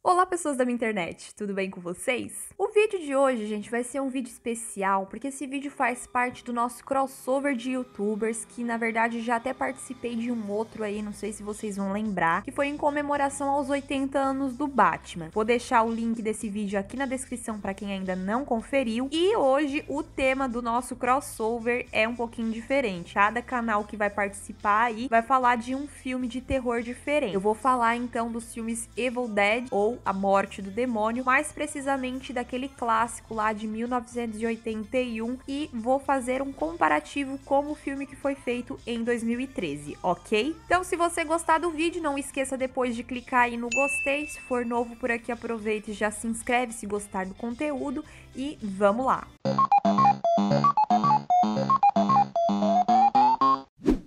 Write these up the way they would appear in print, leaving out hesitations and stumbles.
Olá, pessoas da minha internet, tudo bem com vocês? O vídeo de hoje, gente, vai ser um vídeo especial, porque esse vídeo faz parte do nosso crossover de youtubers, que na verdade já até participei de um outro aí, não sei se vocês vão lembrar, que foi em comemoração aos 80 anos do Batman. Vou deixar o link desse vídeo aqui na descrição para quem ainda não conferiu. E hoje o tema do nosso crossover é um pouquinho diferente. Cada canal que vai participar aí vai falar de um filme de terror diferente. Eu vou falar então dos filmes Evil Dead ou A Morte do Demônio, mais precisamente daquele clássico lá de 1981, e vou fazer um comparativo com o filme que foi feito em 2013, ok? Então, se você gostar do vídeo, não esqueça depois de clicar aí no gostei. Se for novo por aqui, aproveite e já se inscreve se gostar do conteúdo e vamos lá!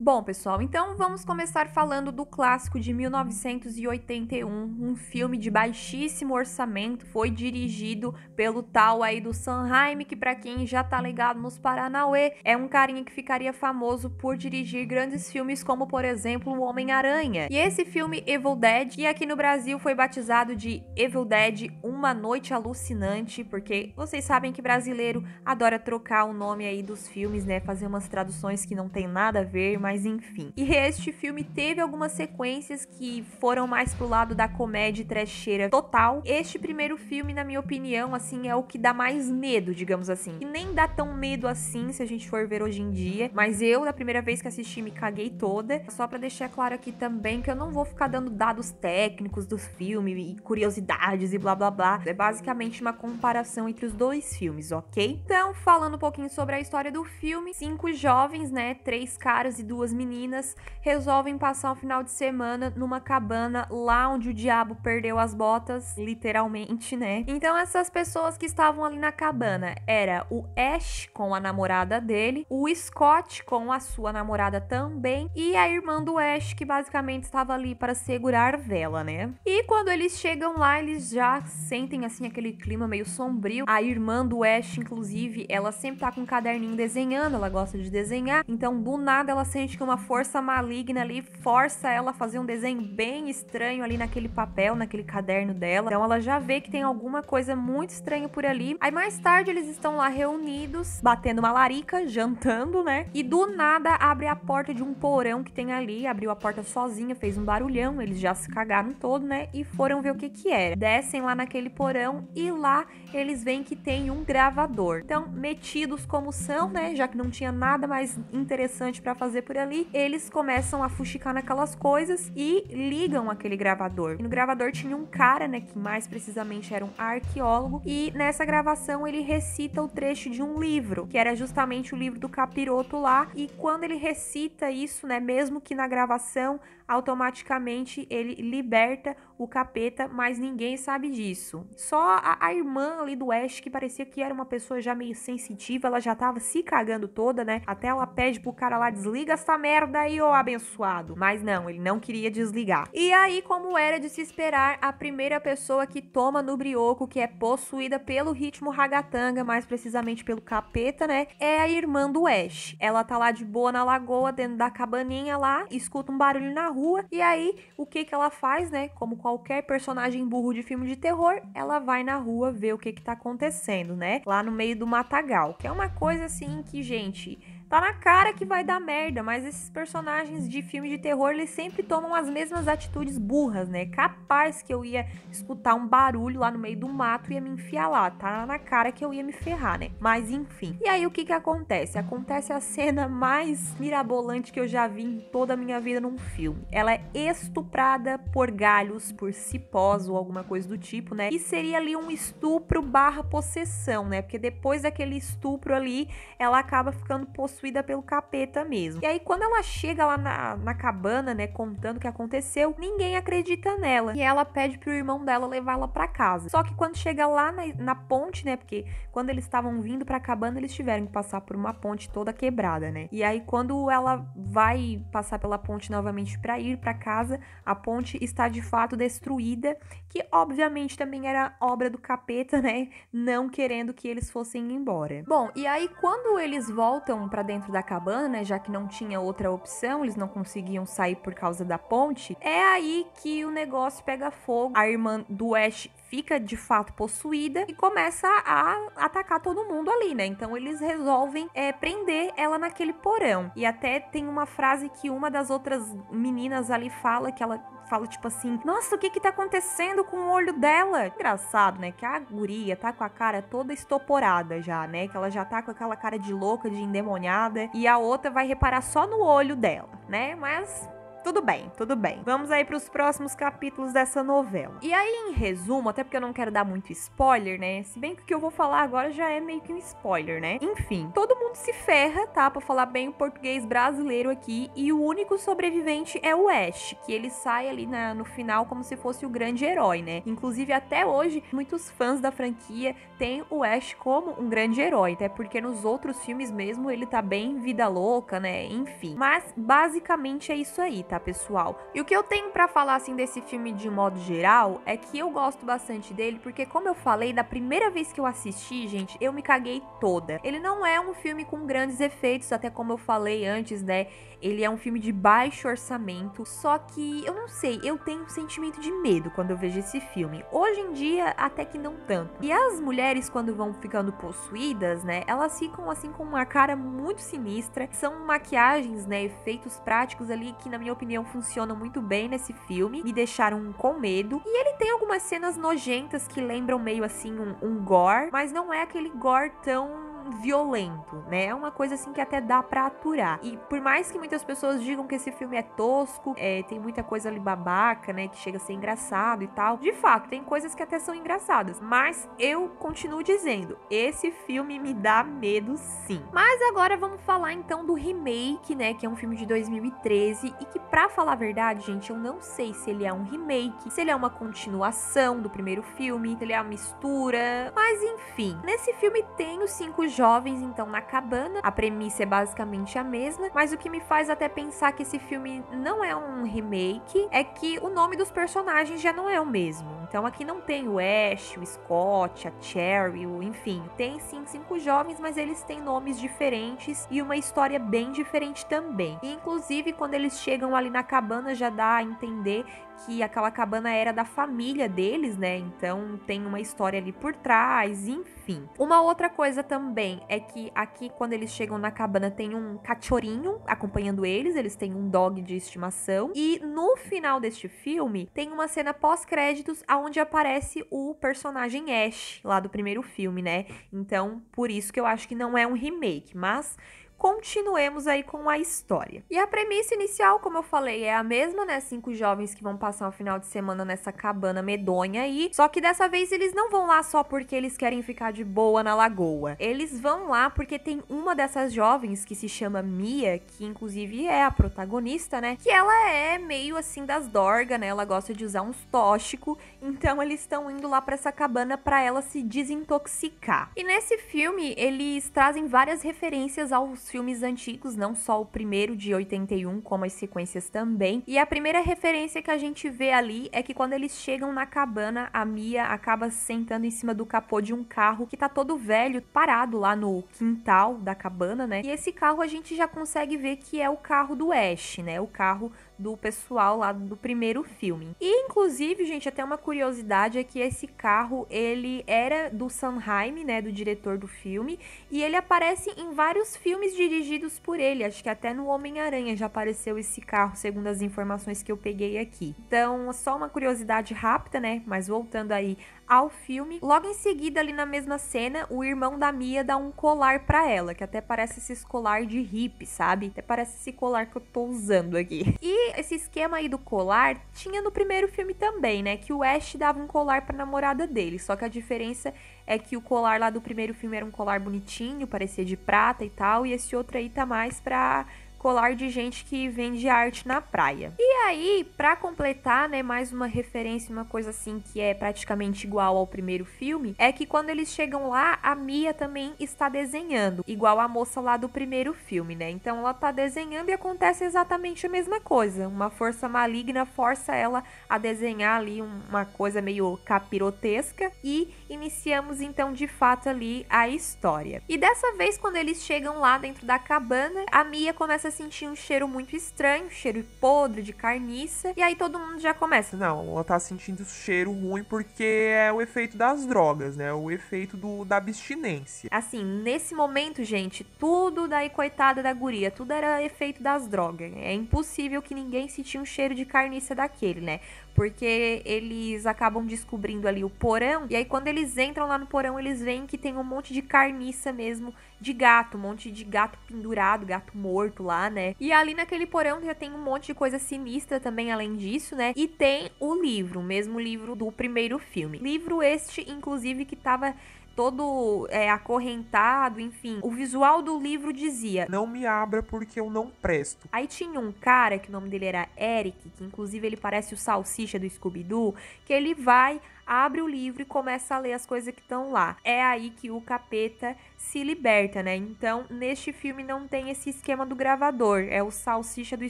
Bom, pessoal, então vamos começar falando do clássico de 1981, um filme de baixíssimo orçamento. Foi dirigido pelo tal aí do Sam Raimi, que pra quem já tá ligado nos Paranauê, é um carinha que ficaria famoso por dirigir grandes filmes como, por exemplo, o Homem-Aranha. E esse filme Evil Dead, que aqui no Brasil foi batizado de Evil Dead Uma Noite Alucinante, porque vocês sabem que brasileiro adora trocar o nome aí dos filmes, né, fazer umas traduções que não tem nada a ver, mas enfim. E este filme teve algumas sequências que foram mais pro lado da comédia trecheira total. Este primeiro filme, na minha opinião, assim, é o que dá mais medo, digamos assim. E nem dá tão medo assim, se a gente for ver hoje em dia. Mas eu, da primeira vez que assisti, me caguei toda. Só pra deixar claro aqui também que eu não vou ficar dando dados técnicos do filme e curiosidades e blá blá blá. É basicamente uma comparação entre os dois filmes, ok? Então, falando um pouquinho sobre a história do filme, 5 jovens, né, 3 caras e 2 meninas, resolvem passar um final de semana numa cabana lá onde o diabo perdeu as botas, literalmente, né? Então essas pessoas que estavam ali na cabana era o Ash com a namorada dele, o Scott com a sua namorada também e a irmã do Ash, que basicamente estava ali para segurar vela, né? E quando eles chegam lá, eles já sentem assim aquele clima meio sombrio. A irmã do Ash, inclusive, ela sempre tá com um caderninho desenhando, ela gosta de desenhar, então do nada ela sente que uma força maligna ali força ela a fazer um desenho bem estranho ali naquele papel, naquele caderno dela. Então ela já vê que tem alguma coisa muito estranha por ali. Aí mais tarde eles estão lá reunidos, batendo uma larica, jantando, né? E do nada abre a porta de um porão que tem ali, abriu a porta sozinha, fez um barulhão, eles já se cagaram todo, né? E foram ver o que que era. Descem lá naquele porão e lá eles veem que tem um gravador. Então, metidos como são, né? Já que não tinha nada mais interessante pra fazer por ali, eles começam a fuxicar naquelas coisas e ligam aquele gravador. E no gravador tinha um cara, né, que mais precisamente era um arqueólogo, e nessa gravação ele recita o trecho de um livro, que era justamente o livro do capiroto lá, e quando ele recita isso, né, mesmo que na gravação, automaticamente ele liberta o capeta, mas ninguém sabe disso. Só a irmã ali do Ash, que parecia que era uma pessoa já meio sensitiva, ela já tava se cagando toda, né? Até ela pede pro cara lá, desliga essa merda aí, ô abençoado. Mas não, ele não queria desligar. E aí, como era de se esperar, a primeira pessoa que toma no brioco, que é possuída pelo ritmo ragatanga, mais precisamente pelo capeta, né? É a irmã do Ash. Ela tá lá de boa na lagoa, dentro da cabaninha lá, escuta um barulho na rua, e aí, o que que ela faz, né? Como qualquer personagem burro de filme de terror, ela vai na rua ver o que que tá acontecendo, né? Lá no meio do matagal. Que é uma coisa assim que, gente, tá na cara que vai dar merda, mas esses personagens de filme de terror, eles sempre tomam as mesmas atitudes burras, né? Capaz que eu ia escutar um barulho lá no meio do mato e ia me enfiar lá. Tá na cara que eu ia me ferrar, né? Mas enfim. E aí, o que que acontece? Acontece a cena mais mirabolante que eu já vi em toda a minha vida num filme. Ela é estuprada por galhos, por cipós ou alguma coisa do tipo, né? E seria ali um estupro barra possessão, né? Porque depois daquele estupro ali, ela acaba ficando possuída pelo capeta mesmo. E aí, quando ela chega lá na cabana, né, contando o que aconteceu, ninguém acredita nela. E ela pede pro irmão dela levá-la pra casa. Só que quando chega lá na ponte, né, porque quando eles estavam vindo pra cabana, eles tiveram que passar por uma ponte toda quebrada, né? E aí, quando ela vai passar pela ponte novamente pra ir pra casa, a ponte está de fato destruída, que obviamente também era obra do capeta, né, não querendo que eles fossem embora. Bom, e aí quando eles voltam pra dentro da cabana, né, já que não tinha outra opção, eles não conseguiam sair por causa da ponte, é aí que o negócio pega fogo. A irmã do Ash fica de fato possuída e começa a atacar todo mundo ali, né? Então eles resolvem prender ela naquele porão. E até tem uma frase que uma das outras meninas ali fala, que ela fala tipo assim: nossa, o que tá acontecendo com o olho dela? Engraçado, né? Que a guria tá com a cara toda estoporada já, né? Que ela já tá com aquela cara de louca, de endemoniada. E a outra vai reparar só no olho dela, né? Mas tudo bem, tudo bem. Vamos aí pros próximos capítulos dessa novela. E aí, em resumo, até porque eu não quero dar muito spoiler, né? Se bem que o que eu vou falar agora já é meio que um spoiler, né? Enfim, todo mundo se ferra, tá? Pra falar bem o português brasileiro aqui. E o único sobrevivente é o Ash, que ele sai ali no final como se fosse o grande herói, né? Inclusive, até hoje, muitos fãs da franquia têm o Ash como um grande herói, até porque nos outros filmes mesmo ele tá bem vida louca, né? Enfim. Mas, basicamente, é isso aí, tá, pessoal? E o que eu tenho pra falar, assim, desse filme de modo geral é que eu gosto bastante dele, porque como eu falei, da primeira vez que eu assisti, gente, eu me caguei toda. Ele não é um filme com grandes efeitos, até como eu falei antes, né? Ele é um filme de baixo orçamento, só que, eu não sei, eu tenho um sentimento de medo quando eu vejo esse filme. Hoje em dia, até que não tanto. E as mulheres, quando vão ficando possuídas, né, elas ficam, assim, com uma cara muito sinistra. São maquiagens, né, efeitos práticos ali que, na minha opinião, funcionam muito bem nesse filme. Me deixaram com medo. E ele tem algumas cenas nojentas que lembram meio, assim, um gore, mas não é aquele gore tão violento, né? É uma coisa assim que até dá pra aturar. E por mais que muitas pessoas digam que esse filme é tosco, tem muita coisa ali babaca, né? Que chega a ser engraçado e tal. De fato, tem coisas que até são engraçadas. Mas eu continuo dizendo, esse filme me dá medo sim. Mas agora vamos falar então do remake, né? Que é um filme de 2013 e que, pra falar a verdade, gente, eu não sei se ele é um remake, se ele é uma continuação do primeiro filme, se ele é uma mistura. Mas enfim, nesse filme tem os 5 jovens, então, na cabana. A premissa é basicamente a mesma, mas o que me faz até pensar que esse filme não é um remake é que o nome dos personagens já não é o mesmo. Então, aqui não tem o Ash, o Scott, a Cheryl, enfim. Tem sim 5 jovens, mas eles têm nomes diferentes e uma história bem diferente também. E, inclusive, quando eles chegam ali na cabana, já dá a entender que aquela cabana era da família deles, né? Então tem uma história ali por trás, enfim. Uma outra coisa também é que aqui, quando eles chegam na cabana, tem um cachorrinho acompanhando eles têm um dog de estimação. E no final deste filme, tem uma cena pós-créditos onde aparece o personagem Ash, lá do primeiro filme, né? Então, por isso que eu acho que não é um remake, mas continuemos aí com a história. E a premissa inicial, como eu falei, é a mesma, né? 5 jovens que vão passar um final de semana nessa cabana medonha aí. Só que dessa vez eles não vão lá só porque eles querem ficar de boa na lagoa. Eles vão lá porque tem uma dessas jovens que se chama Mia, que inclusive é a protagonista, né? Que ela é meio assim das dorgas, né? Ela gosta de usar uns tóxicos. Então eles estão indo lá pra essa cabana pra ela se desintoxicar. E nesse filme, eles trazem várias referências aos filmes antigos, não só o primeiro de 81, como as sequências também. E a primeira referência que a gente vê ali é que quando eles chegam na cabana, a Mia acaba sentando em cima do capô de um carro que tá todo velho, parado lá no quintal da cabana, né? E esse carro a gente já consegue ver que é o carro do Ash, né? O carro do pessoal lá do primeiro filme. E, inclusive, gente, até uma curiosidade é que esse carro, ele era do Sondheim, né, do diretor do filme, e ele aparece em vários filmes dirigidos por ele. Acho que até no Homem-Aranha já apareceu esse carro, segundo as informações que eu peguei aqui. Então, só uma curiosidade rápida, né, mas voltando aí ao filme, logo em seguida, ali na mesma cena, o irmão da Mia dá um colar pra ela, que até parece esse colar de hippie, sabe? Até parece esse colar que eu tô usando aqui. E esse esquema aí do colar tinha no primeiro filme também, né? Que o Ash dava um colar pra namorada dele, só que a diferença é que o colar lá do primeiro filme era um colar bonitinho, parecia de prata e tal, e esse outro aí tá mais pra colar de gente que vende arte na praia. E aí, pra completar, né, mais uma referência, uma coisa assim que é praticamente igual ao primeiro filme, é que quando eles chegam lá, a Mia também está desenhando, igual a moça lá do primeiro filme, né? Então ela tá desenhando e acontece exatamente a mesma coisa. Uma força maligna força ela a desenhar ali uma coisa meio capirotesca e iniciamos então de fato ali a história. E dessa vez, quando eles chegam lá dentro da cabana, a Mia começa a sentir um cheiro muito estranho, cheiro podre de carniça, e aí todo mundo já começa: não, ela tá sentindo cheiro ruim porque é o efeito das drogas, né? O efeito da abstinência. Assim, nesse momento, gente, tudo daí, coitada da guria, tudo era efeito das drogas. É impossível que ninguém sentia um cheiro de carniça daquele, né? Porque eles acabam descobrindo ali o porão, e aí quando eles entram lá no porão, eles veem que tem um monte de carniça mesmo de gato, um monte de gato pendurado, gato morto lá, né? E ali naquele porão já tem um monte de coisa sinistra também além disso, né? E tem o livro, o mesmo livro do primeiro filme. Livro este, inclusive, que tava todo acorrentado, enfim. O visual do livro dizia: não me abra porque eu não presto. Aí tinha um cara, que o nome dele era Eric, que inclusive ele parece o Salsicha do Scooby-Doo, que ele vai, abre o livro e começa a ler as coisas que estão lá. É aí que o capeta se liberta, né? Então, neste filme não tem esse esquema do gravador. É o Salsicha do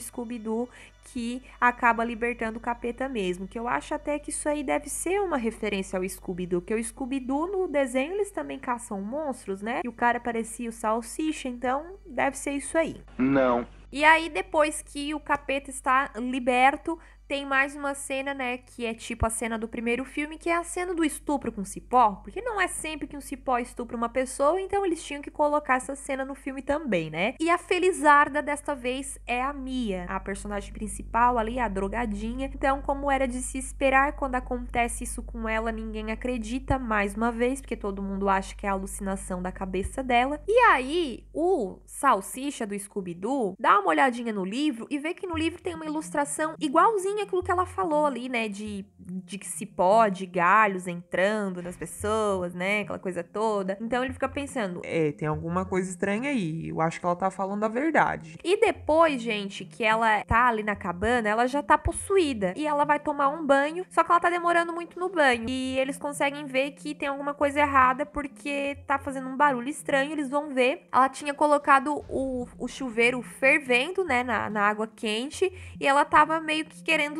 Scooby-Doo que acaba libertando o capeta mesmo. Que eu acho até que isso aí deve ser uma referência ao Scooby-Doo. Porque o Scooby-Doo, no desenho, eles também caçam monstros, né? E o cara parecia o Salsicha, então deve ser isso aí. Não. E aí, depois que o capeta está liberto, tem mais uma cena, né, que é tipo a cena do primeiro filme, que é a cena do estupro com cipó, porque não é sempre que um cipó estupra uma pessoa, então eles tinham que colocar essa cena no filme também, né? E a felizarda desta vez é a Mia, a personagem principal ali, a drogadinha. Então, como era de se esperar, quando acontece isso com ela, ninguém acredita mais uma vez, porque todo mundo acha que é a alucinação da cabeça dela. E aí, o Salsicha do Scooby-Doo dá uma olhadinha no livro e vê que no livro tem uma ilustração igualzinha aquilo que ela falou ali, né, de cipó, de galhos entrando nas pessoas, né, aquela coisa toda. Então ele fica pensando: tem alguma coisa estranha aí, eu acho que ela tá falando a verdade. E depois, gente, que ela tá ali na cabana, ela já tá possuída, e ela vai tomar um banho, só que ela tá demorando muito no banho, e eles conseguem ver que tem alguma coisa errada, porque tá fazendo um barulho estranho. Eles vão ver, ela tinha colocado o chuveiro fervendo, né, na água quente, e ela tava meio que querendo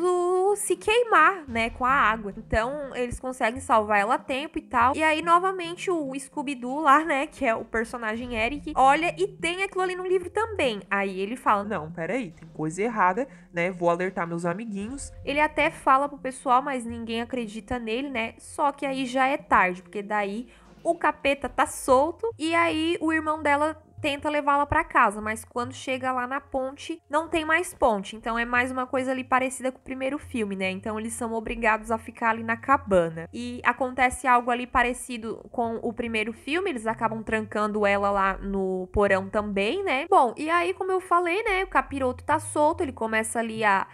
se queimar, né, com a água. Então, eles conseguem salvar ela a tempo e tal. E aí, novamente, o Scooby-Doo lá, né, que é o personagem Eric, olha e tem aquilo ali no livro também. Aí ele fala: não, peraí, tem coisa errada, né, vou alertar meus amiguinhos. Ele até fala pro pessoal, mas ninguém acredita nele, né, só que aí já é tarde, porque daí o capeta tá solto, e aí o irmão dela tenta levá-la para casa, mas quando chega lá na ponte, não tem mais ponte. Então é mais uma coisa ali parecida com o primeiro filme, né? Então eles são obrigados a ficar ali na cabana. E acontece algo ali parecido com o primeiro filme, eles acabam trancando ela lá no porão também, né? Bom, e aí, como eu falei, né, o capiroto tá solto, ele começa ali a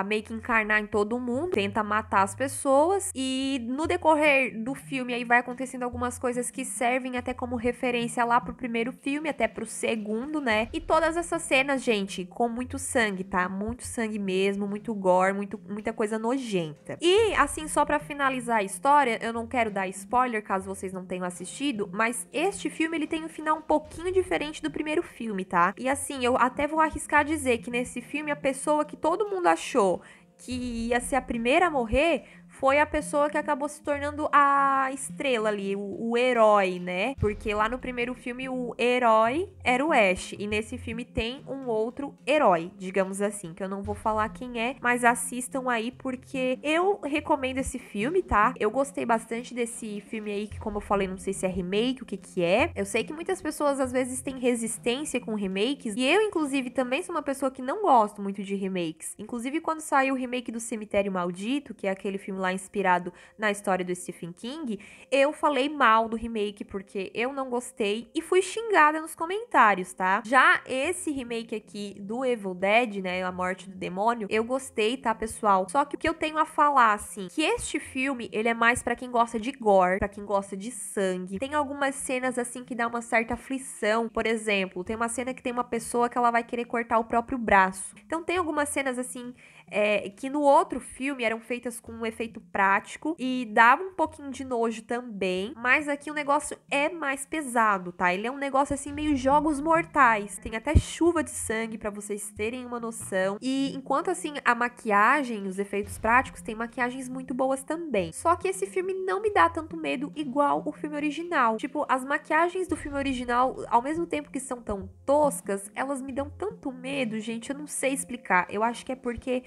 meio que encarnar em todo mundo, tenta matar as pessoas, e no decorrer do filme aí vai acontecendo algumas coisas que servem até como referência lá pro primeiro filme, até pro segundo, né? E todas essas cenas, gente, com muito sangue, tá? Muito sangue mesmo, muito gore, muita coisa nojenta. E, assim, só pra finalizar a história, eu não quero dar spoiler caso vocês não tenham assistido, mas este filme, ele tem um final um pouquinho diferente do primeiro filme, tá? E assim, eu até vou arriscar dizer que nesse filme, a pessoa que todo mundo achou que ia ser a primeira a morrer foi a pessoa que acabou se tornando a estrela ali, o herói, né? Porque lá no primeiro filme o herói era o Ash, e nesse filme tem um outro herói, digamos assim, que eu não vou falar quem é, mas assistam aí porque eu recomendo esse filme, tá? Eu gostei bastante desse filme aí, que como eu falei, não sei se é remake, o que que é. Eu sei que muitas pessoas às vezes têm resistência com remakes, e eu inclusive também sou uma pessoa que não gosto muito de remakes. Inclusive quando saiu o remake do Cemitério Maldito, que é aquele filme lá inspirado na história do Stephen King, eu falei mal do remake porque eu não gostei e fui xingada nos comentários, tá? Já esse remake aqui do Evil Dead, né, A Morte do Demônio, eu gostei, tá, pessoal? Só que o que eu tenho a falar, assim, que este filme, ele é mais pra quem gosta de gore, pra quem gosta de sangue. Tem algumas cenas, assim, que dá uma certa aflição. Por exemplo, tem uma cena que tem uma pessoa que ela vai querer cortar o próprio braço. Então tem algumas cenas, assim, que no outro filme eram feitas com um efeito prático e dava um pouquinho de nojo também, mas aqui o negócio é mais pesado, tá? Ele é um negócio assim meio jogos mortais, tem até chuva de sangue pra vocês terem uma noção, e enquanto assim a maquiagem, os efeitos práticos, tem maquiagens muito boas também. Só que esse filme não me dá tanto medo igual o filme original. Tipo, as maquiagens do filme original, ao mesmo tempo que são tão toscas, elas me dão tanto medo, gente, eu não sei explicar. Eu acho que é porque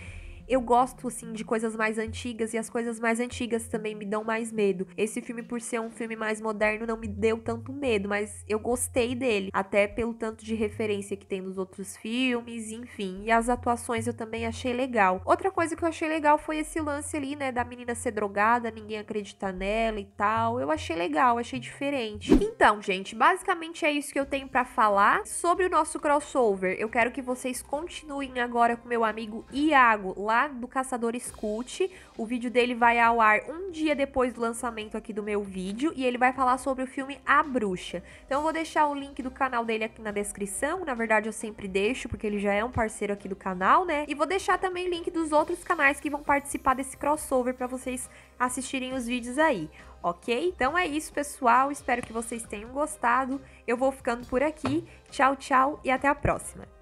eu gosto, assim, de coisas mais antigas e as coisas mais antigas também me dão mais medo. Esse filme, por ser um filme mais moderno, não me deu tanto medo, mas eu gostei dele, até pelo tanto de referência que tem nos outros filmes, enfim. E as atuações eu também achei legal. Outra coisa que eu achei legal foi esse lance ali, né, da menina ser drogada, ninguém acreditar nela e tal. Eu achei legal, achei diferente. Então, gente, basicamente é isso que eu tenho pra falar sobre o nosso crossover. Eu quero que vocês continuem agora com meu amigo Iago, lá do Caçador Escute. O vídeo dele vai ao ar um dia depois do lançamento aqui do meu vídeo e ele vai falar sobre o filme A Bruxa. Então eu vou deixar o link do canal dele aqui na descrição, na verdade eu sempre deixo porque ele já é um parceiro aqui do canal, né? E vou deixar também o link dos outros canais que vão participar desse crossover para vocês assistirem os vídeos aí, ok? Então é isso, pessoal, espero que vocês tenham gostado. Eu vou ficando por aqui. Tchau, tchau e até a próxima.